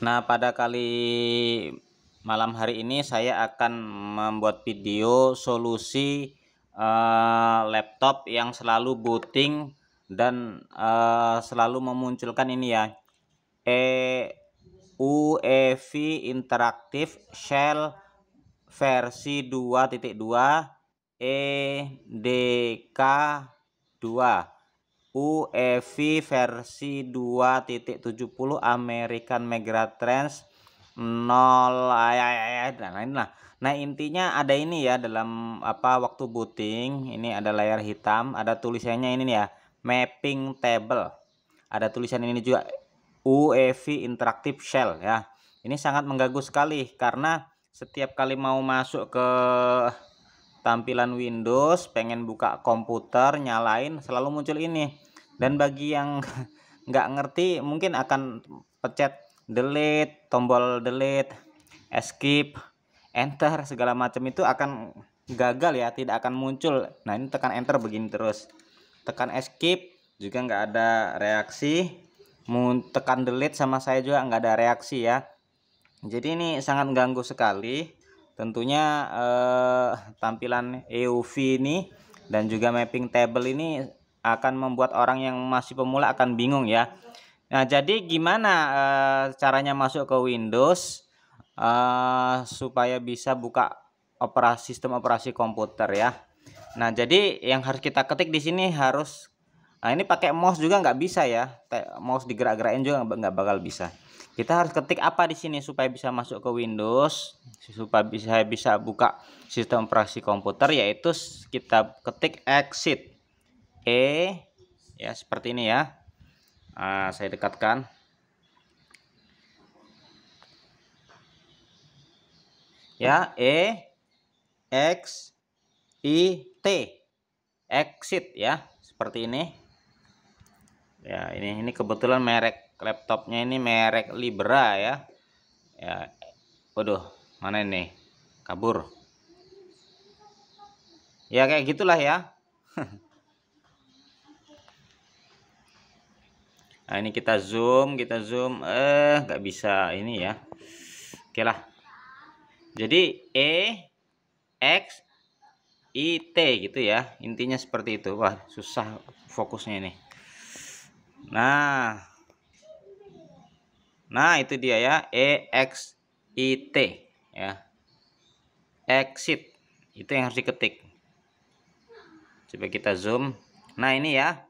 Nah, pada kali malam hari ini saya akan membuat video solusi laptop yang selalu booting dan selalu memunculkan ini ya, UEFI Interactive Shell versi 2.2 EDK2 UEFI versi 2.70 American Megatrends 0. Nah, intinya ada ini ya, dalam waktu booting ini ada layar hitam, ada tulisannya ini nih ya, mapping table. Ada tulisan ini juga, UEFI Interactive Shell ya. Ini sangat mengganggu sekali karena setiap kali mau masuk ke tampilan Windows, pengen buka komputer, nyalain, selalu muncul ini. Dan bagi yang nggak ngerti mungkin akan pencet delete, tombol delete, escape, enter, segala macam itu akan gagal ya, tidak akan muncul. Nah, ini tekan enter begini terus, tekan escape juga nggak ada reaksi, mau tekan delete sama saya juga nggak ada reaksi ya. Jadi ini sangat mengganggu sekali. Tentunya tampilan EUV ini dan juga mapping table ini akan membuat orang yang masih pemula akan bingung ya. Nah, jadi gimana caranya masuk ke Windows supaya bisa buka sistem operasi komputer ya. Nah, jadi yang harus kita ketik di sini harus, nah ini pakai mouse juga nggak bisa ya, mouse digerak-gerakin juga nggak bakal bisa. Kita harus ketik apa di sini supaya bisa masuk ke Windows, supaya bisa buka sistem operasi komputer, yaitu kita ketik exit ya, seperti ini ya. Saya dekatkan ya, EXIT, exit ya, seperti ini ya. Ini kebetulan merek laptopnya ini merek Libra ya. Waduh, mana ini kabur ya, kayak gitulah ya. Nah, ini kita zoom nggak bisa ini ya. Oke lah, jadi EXIT gitu ya, intinya seperti itu. Wah, susah fokusnya ini. Nah itu dia ya, EXIT ya, exit, itu yang harus diketik. Coba kita zoom. Nah, ini ya,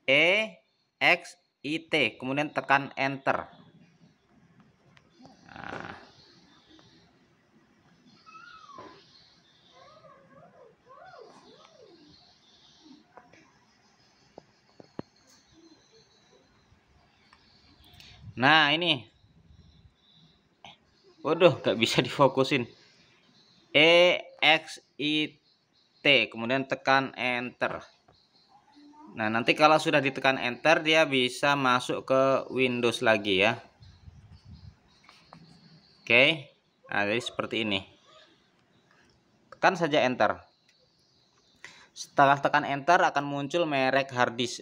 EXIT, kemudian tekan enter. Nah, ini, waduh, gak bisa difokusin. EXIT, kemudian tekan enter. Nah, nanti kalau sudah ditekan enter, dia bisa masuk ke Windows lagi ya. Oke, nah jadi seperti ini. Tekan saja enter. Setelah tekan enter akan muncul merek harddisk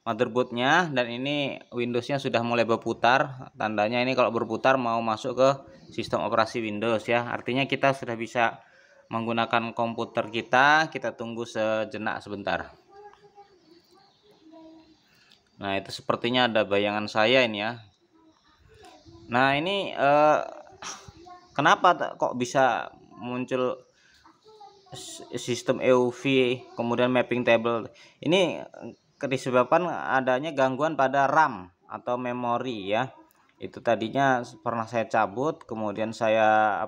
motherboardnya, dan ini Windowsnya sudah mulai berputar. Tandanya ini kalau berputar mau masuk ke sistem operasi Windows ya. Artinya kita sudah bisa menggunakan komputer kita. Kita tunggu sejenak sebentar. Nah, itu sepertinya ada bayangan saya ini ya. Nah, ini kenapa kok bisa muncul sistem EUV kemudian mapping table? Ini disebabkan adanya gangguan pada RAM atau memori ya. Itu tadinya pernah saya cabut, kemudian saya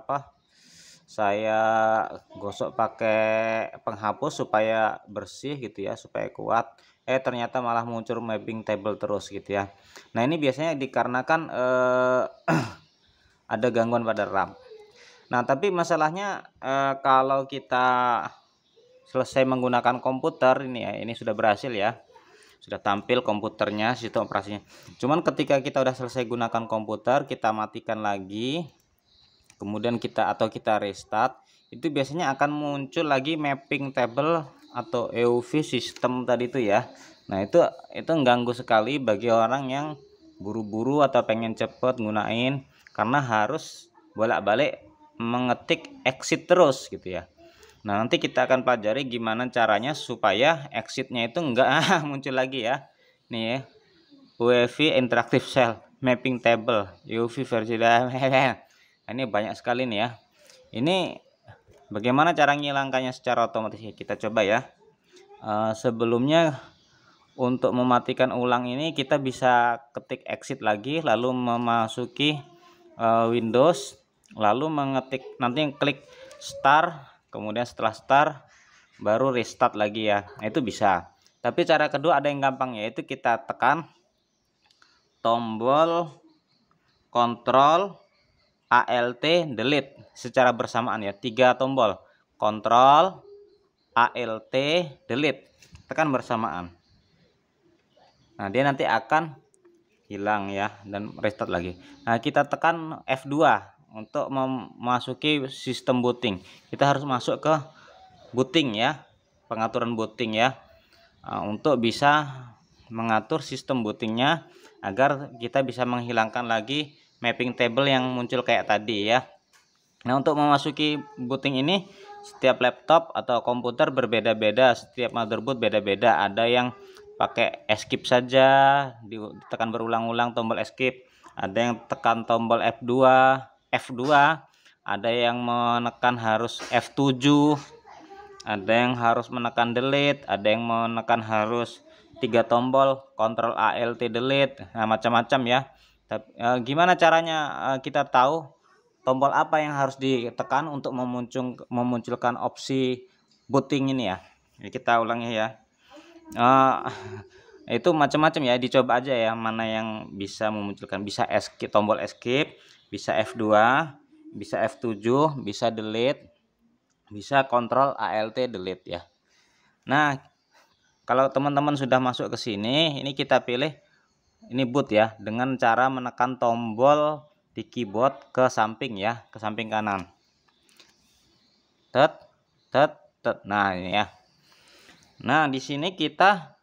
gosok pakai penghapus supaya bersih gitu ya, supaya kuat. Ternyata malah muncul mapping table terus gitu ya. Nah, ini biasanya dikarenakan ada gangguan pada RAM. Nah, tapi masalahnya kalau kita selesai menggunakan komputer ini ya, ini sudah berhasil ya, sudah tampil komputernya, sistem operasinya. Cuman ketika kita udah selesai gunakan komputer, kita matikan lagi, kemudian kita restart, itu biasanya akan muncul lagi mapping table atau EUV sistem tadi itu ya. Nah, itu mengganggu sekali bagi orang yang buru-buru atau pengen cepet gunain, karena harus bolak-balik mengetik exit terus gitu ya. Nah, nanti kita akan pelajari gimana caranya supaya exitnya itu enggak muncul lagi ya. Nih ya, UEFI interactive cell mapping table UV versi ini banyak sekali nih ya. Ini bagaimana cara ngilangkannya secara otomatis, kita coba ya. Sebelumnya untuk mematikan ulang ini kita bisa ketik exit lagi, lalu memasuki Windows, lalu mengetik, nanti klik start, kemudian setelah start baru restart lagi ya. Nah, itu bisa. Tapi cara kedua ada yang gampang, yaitu kita tekan tombol Ctrl Alt delete secara bersamaan ya, 3 tombol Ctrl Alt delete, tekan bersamaan. Nah, dia nanti akan hilang ya, dan restart lagi. Nah, kita tekan F2 untuk memasuki sistem booting. Kita harus masuk ke booting ya, pengaturan booting ya, untuk bisa mengatur sistem bootingnya agar kita bisa menghilangkan lagi mapping table yang muncul kayak tadi ya. Nah, untuk memasuki booting ini setiap laptop atau komputer berbeda-beda, setiap motherboard beda-beda. Ada yang pakai escape saja, ditekan berulang-ulang tombol escape. Ada yang tekan tombol F2, ada yang menekan harus F7, ada yang harus menekan delete, ada yang menekan harus 3 tombol Ctrl Alt delete. Nah, macam-macam ya. Gimana caranya kita tahu tombol apa yang harus ditekan untuk memunculkan opsi booting ini ya. Jadi kita ulangi ya. Itu macam-macam ya, dicoba aja ya mana yang bisa memunculkan. Bisa escape, tombol escape, bisa F2, bisa F7, bisa delete, bisa Ctrl Alt delete ya. Nah, kalau teman-teman sudah masuk ke sini, ini kita pilih ini boot ya, dengan cara menekan tombol di keyboard ke samping ya, ke samping kanan. Tet. Nah, ini ya. Nah, di sini kita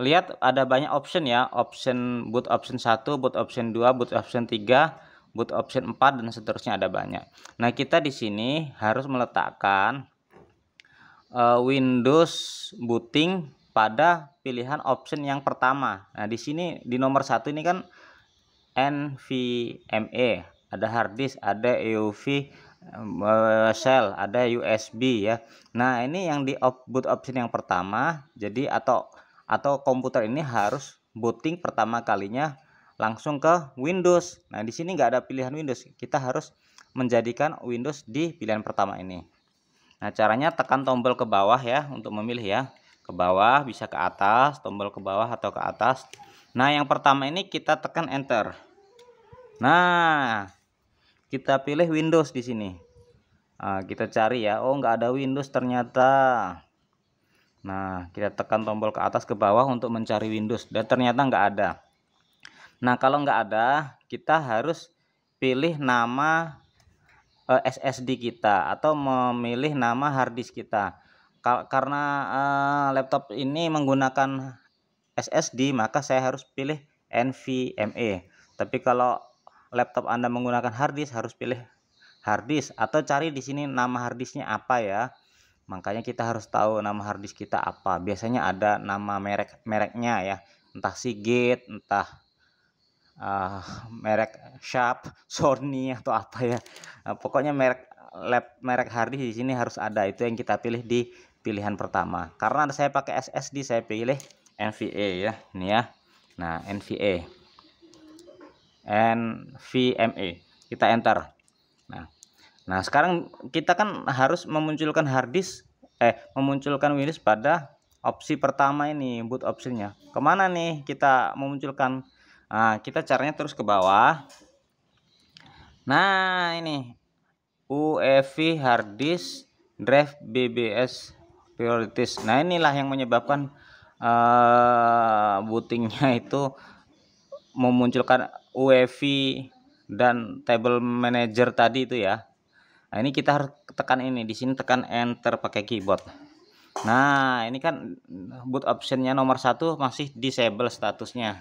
lihat ada banyak option ya, option boot option 1, boot option 2, boot option 3, boot option 4 dan seterusnya, ada banyak. Nah, kita di sini harus meletakkan Windows booting pada pilihan option yang pertama. Nah, di sini di nomor 1 ini kan NVMe, ada hard disk, ada EUV shell, ada USB ya. Nah, ini yang di boot option yang pertama. Jadi atau komputer ini harus booting pertama kalinya langsung ke Windows. Nah, di sini nggak ada pilihan Windows. Kita harus menjadikan Windows di pilihan pertama ini. Nah, caranya tekan tombol ke bawah ya untuk memilih ya. Ke bawah, bisa ke atas, tombol ke bawah atau ke atas. Nah, yang pertama ini kita tekan enter. Nah, kita pilih Windows di sini. Nah, kita cari ya. Oh, nggak ada Windows ternyata. Nah, kita tekan tombol ke atas ke bawah untuk mencari Windows, dan ternyata nggak ada. Nah, kalau nggak ada, kita harus pilih nama SSD kita atau memilih nama harddisk kita. Karena laptop ini menggunakan SSD, maka saya harus pilih NVMe. Tapi kalau laptop Anda menggunakan harddisk, harus pilih harddisk atau cari di sini nama harddisknya apa ya. Makanya kita harus tahu nama harddisk kita apa. Biasanya ada nama mereknya ya, entah Seagate, entah merek Sharp, Sony atau apa ya. Pokoknya merek harddisk di sini harus ada. Itu yang kita pilih di pilihan pertama. Karena saya pakai SSD, saya pilih NVMe ya. Ini ya. Nah, NVMe. Kita enter. Nah, sekarang kita kan harus memunculkan harddisk, memunculkan Windows pada opsi pertama ini, boot optionnya. Kemana nih kita memunculkan? Nah, kita caranya terus ke bawah. Nah, ini UEFI harddisk drive BBS priorities. Nah, inilah yang menyebabkan bootingnya itu memunculkan UEFI dan table manager tadi itu ya. Nah, ini kita harus tekan ini, di sini tekan enter pakai keyboard. Nah, ini kan boot optionnya nomor 1 masih disable statusnya.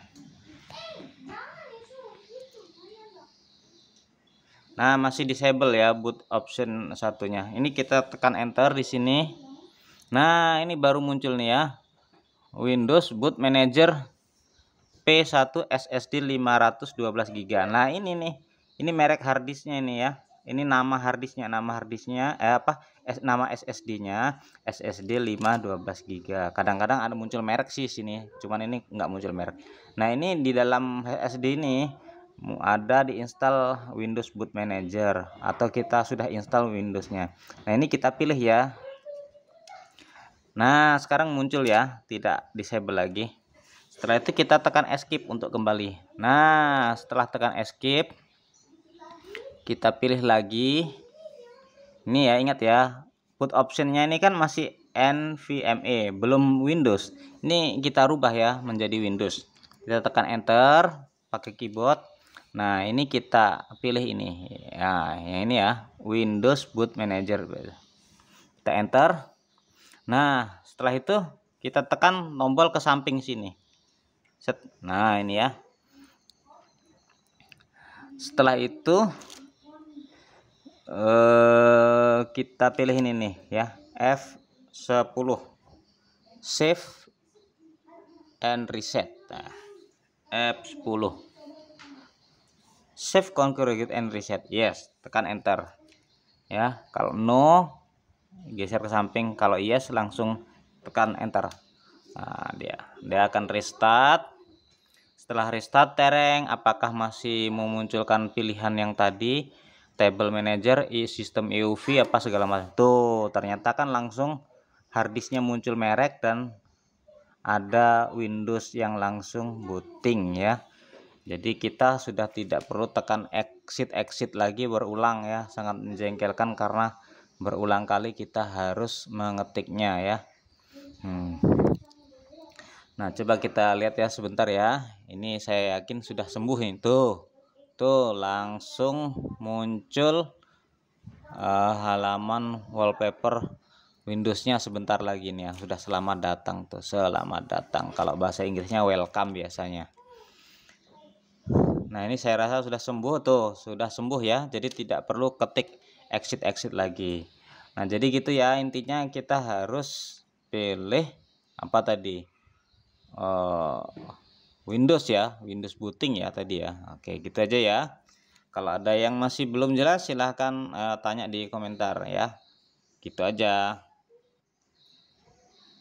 Nah, masih disable ya boot option satunya. Ini kita tekan enter di sini. Nah, ini baru muncul nih ya. Windows Boot Manager P1 SSD 512 GB. Nah, ini nih. Ini merek harddisknya ini ya. Ini nama harddisknya, nama SSD-nya SSD 512 GB. Kadang-kadang ada muncul merek sih sini, cuman ini nggak muncul merek. Nah, ini di dalam SSD ini ada diinstal Windows Boot Manager atau kita sudah install Windowsnya. Nah, ini kita pilih ya. Nah, sekarang muncul ya, tidak disable lagi. Setelah itu kita tekan escape untuk kembali. Nah, setelah tekan escape, kita pilih lagi. Ini ya, ingat ya, boot optionnya ini kan masih NVMe, belum Windows. Ini kita rubah ya menjadi Windows. Kita tekan enter pakai keyboard. Nah, ini kita pilih ini. Ya, yang ini ya, Windows Boot Manager. Kita enter. Nah, setelah itu kita tekan tombol ke samping sini. Set. Nah, ini ya. Setelah itu kita pilih ini nih ya, F10 save and reset. Nah, F10 save configured and reset. Yes, tekan enter ya. Kalau no, geser ke samping. Kalau yes, langsung tekan enter. Nah, dia akan restart. Setelah restart tereng, apakah masih memunculkan pilihan yang tadi, table manager, sistem EUV apa segala macam. Tuh, ternyata kan langsung harddisknya muncul merek dan ada Windows yang langsung booting ya. Jadi kita sudah tidak perlu tekan exit lagi berulang ya. Sangat menjengkelkan karena berulang kali kita harus mengetiknya ya. Nah, coba kita lihat ya sebentar ya. Ini saya yakin sudah sembuh nih. Tuh langsung muncul halaman wallpaper Windowsnya sebentar lagi nih ya. Sudah selamat datang tuh, selamat datang. Kalau bahasa Inggrisnya welcome biasanya. Nah, ini saya rasa sudah sembuh tuh, sudah sembuh ya. Jadi tidak perlu ketik exit lagi. Nah, jadi gitu ya, intinya kita harus pilih apa tadi? Windows ya, Windows booting ya tadi ya. Oke, gitu aja ya. Kalau ada yang masih belum jelas silahkan tanya di komentar ya. Gitu aja.